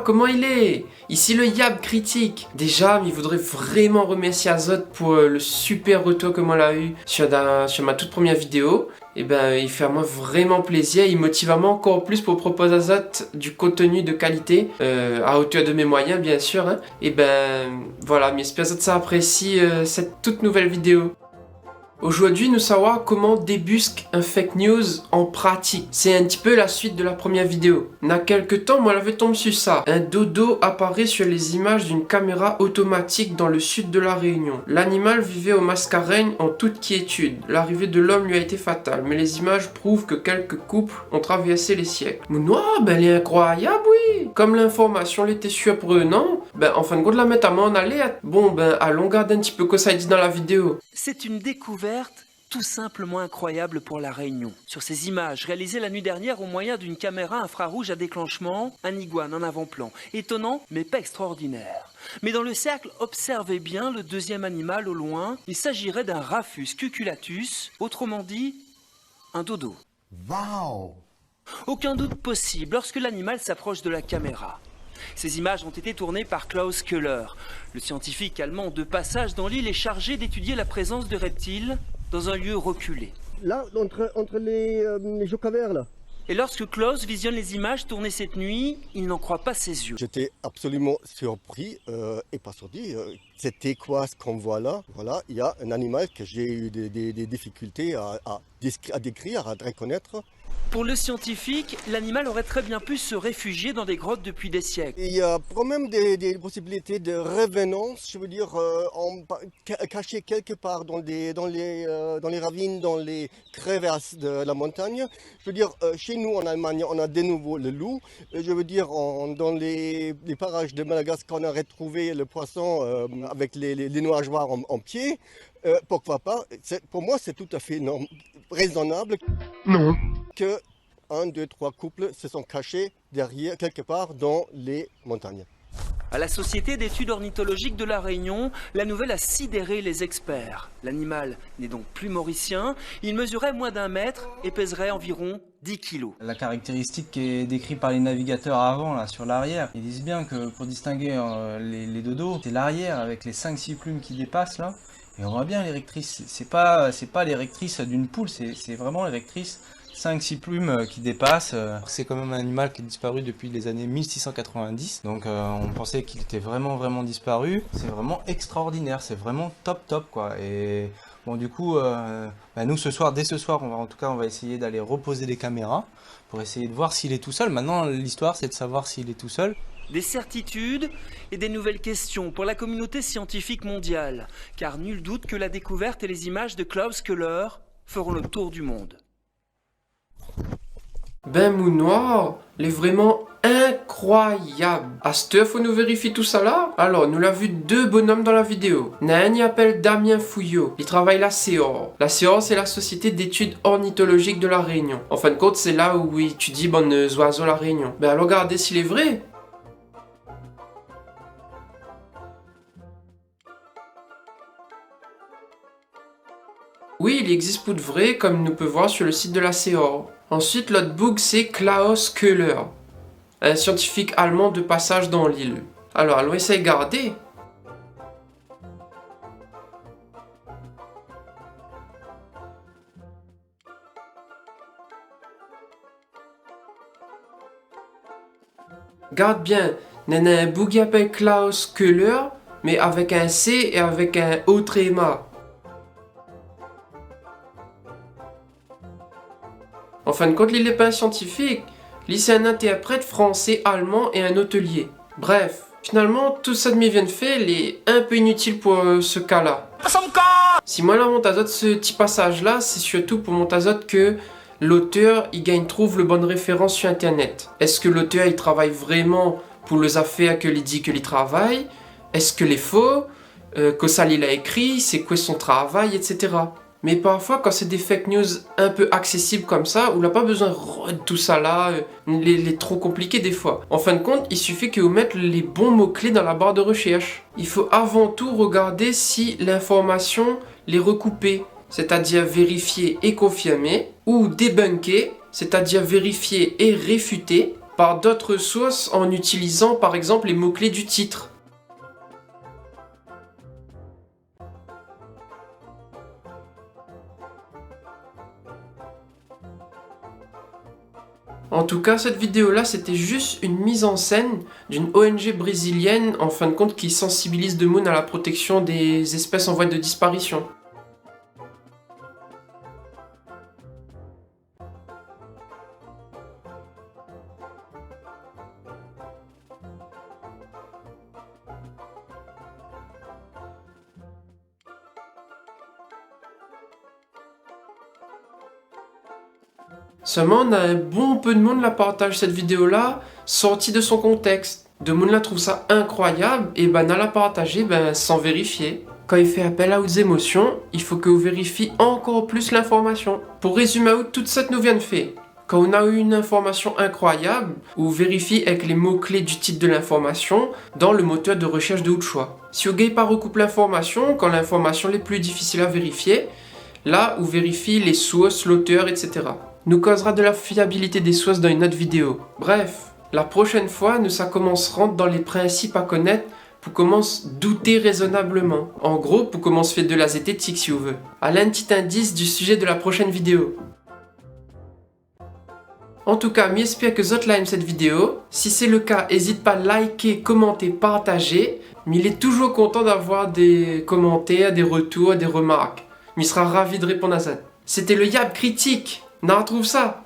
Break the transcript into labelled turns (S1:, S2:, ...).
S1: comment il est? Ici le Yab critique. Déjà, il voudrait vraiment remercier Azoth pour le super retour que moi l'a eu sur ma toute première vidéo. Et ben, il fait à moi vraiment plaisir. Il motive à moi encore plus pour proposer à Azoth du contenu de qualité, à hauteur de mes moyens, bien sûr. Hein. Et ben, voilà, mais j'espère que ça apprécie cette toute nouvelle vidéo. Aujourd'hui, nous savoir comment débusque un fake news en pratique. C'est un petit peu la suite de la première vidéo. Il y a quelques temps, moi, j'avais tombé sur ça. Un dodo apparaît sur les images d'une caméra automatique dans le sud de la Réunion. L'animal vivait au Mascareigne en toute quiétude. L'arrivée de l'homme lui a été fatale, mais les images prouvent que quelques couples ont traversé les siècles. Mounoir, ben, elle est incroyable, oui. Comme l'information l'était surprenante, ben, en fin de compte, la mettre à moi en aller. Bon, ben, allons regarder un petit peu quoi ça dit dans la vidéo.
S2: C'est une découverte tout simplement incroyable pour la Réunion. Sur ces images réalisées la nuit dernière au moyen d'une caméra infrarouge à déclenchement, un iguane en avant-plan. Étonnant, mais pas extraordinaire. Mais dans le cercle, observez bien le deuxième animal au loin. Il s'agirait d'un Raphus cuculatus, autrement dit, un dodo.
S3: Wow!
S2: Aucun doute possible lorsque l'animal s'approche de la caméra. Ces images ont été tournées par Klaus Köhler. Le scientifique allemand de passage dans l'île est chargé d'étudier la présence de reptiles dans un lieu reculé.
S4: Là, entre les jocavers, là.
S2: Et lorsque Klaus visionne les images tournées cette nuit, il n'en croit pas ses yeux.
S4: J'étais absolument surpris, ébasourdi. C'était quoi ce qu'on voit là? Voilà, il y a un animal que j'ai eu des difficultés à décrire, à reconnaître.
S2: Pour le scientifique, l'animal aurait très bien pu se réfugier dans des grottes depuis des siècles.
S4: Il y a quand même des possibilités de révénance, je veux dire, cachées quelque part dans les ravines, dans les crevasses de la montagne. Je veux dire, chez nous en Allemagne, on a de nouveau le loup. Je veux dire, dans les parages de Madagascar, on a retrouvé le poisson avec les nageoires en pied. Pourquoi pas? Pour moi, c'est tout à fait raisonnable.
S3: Non.
S4: Que 1, 2, 3 couples se sont cachés derrière, quelque part, dans les montagnes.
S2: À la Société d'études ornithologiques de la Réunion, la nouvelle a sidéré les experts. L'animal n'est donc plus mauricien, il mesurait moins d'1 mètre et pèserait environ 10 kilos.
S5: La caractéristique qui est décrite par les navigateurs avant, là, sur l'arrière, ils disent bien que pour distinguer les dodos, c'est l'arrière avec les 5-6 plumes qui dépassent là. Et on voit bien l'érectrice, c'est pas l'érectrice d'une poule, c'est vraiment l'érectrice 5-6 plumes qui dépassent.
S6: C'est quand même un animal qui est disparu depuis les années 1690, donc on pensait qu'il était vraiment disparu. C'est vraiment extraordinaire, c'est vraiment top quoi. Et bon, du coup, nous dès ce soir, on va essayer d'aller reposer les caméras pour essayer de voir s'il est tout seul. Maintenant, l'histoire, c'est de savoir s'il est tout seul.
S2: Des certitudes et des nouvelles questions pour la communauté scientifique mondiale, car nul doute que la découverte et les images de Klaus Köhler feront le tour du monde.
S1: Ben Mounoir, il est vraiment incroyable. À cette heure, faut nous vérifier tout ça là. Alors, nous l'avons vu 2 bonhommes dans la vidéo. Un y appelle Damien Fouillot. Il travaille la CEOR. La CEOR, c'est la Société d'études ornithologiques de la Réunion. En fin de compte, c'est là où il étudie bonnes oiseaux la Réunion. Ben alors, regardez s'il est vrai. Oui, il existe pour de vrai, comme nous peut voir sur le site de la CEOR. Ensuite, l'autre bug, c'est Klaus Köhler, un scientifique allemand de passage dans l'île. Alors, allons essayer de garder. Garde bien, il y a un bug qui appelle Klaus Köhler, mais avec un C et avec un O tréma. En fin de compte, il n'est pas un scientifique. Lui, c'est un interprète français, allemand et un hôtelier. Bref, finalement, tout ça de mes vient de fait, il est un peu inutile pour ce cas-là. Si moi, la monte Azoth, ce petit passage-là, c'est surtout pour monter Azoth que l'auteur, trouve le bonne référence sur Internet. Est-ce que l'auteur, il travaille vraiment pour les affaires que il dit qu'il travaille? Est-ce que les faux? Que ça, il a écrit? C'est quoi son travail, etc. Mais parfois, quand c'est des fake news un peu accessibles comme ça, où on n'a pas besoin de tout ça là, les trop compliqués des fois. En fin de compte, il suffit que vous mettez les bons mots-clés dans la barre de recherche. Il faut avant tout regarder si l'information est recoupée, c'est-à-dire vérifiée et confirmée, ou débunker, c'est-à-dire vérifiée et réfutée par d'autres sources en utilisant par exemple les mots-clés du titre. En tout cas, cette vidéo-là, c'était juste une mise en scène d'une ONG brésilienne, en fin de compte, qui sensibilise The Moon à la protection des espèces en voie de disparition. Seulement, on a un bon peu de monde la partage cette vidéo-là, sortie de son contexte. The Moon la trouve ça incroyable et n'a la partagé sans vérifier. Quand il fait appel à hautes émotions, il faut que vous vérifiez encore plus l'information. Pour résumer toute cette nous vient de faire. Quand on a eu une information incroyable, vous vérifiez avec les mots-clés du titre de l'information dans le moteur de recherche de votre choix. Si vous n'avez pas recoupe l'information, quand l'information est plus difficile à vérifier, là, vous vérifiez les sources, l'auteur, etc. Nous causera de la fiabilité des sources dans une autre vidéo. Bref, la prochaine fois, nous ça commencerons dans les principes à connaître pour commencer douter raisonnablement. En gros, pour commencer faire de la zététique si vous voulez. Allez, un petit indice du sujet de la prochaine vidéo. En tout cas, j'espère que vous avez aimé cette vidéo. Si c'est le cas, n'hésitez pas à liker, commenter, partager. Mais il est toujours content d'avoir des commentaires, des retours, des remarques. Il sera ravi de répondre à ça. C'était le Yab Critique. On retrouve ça.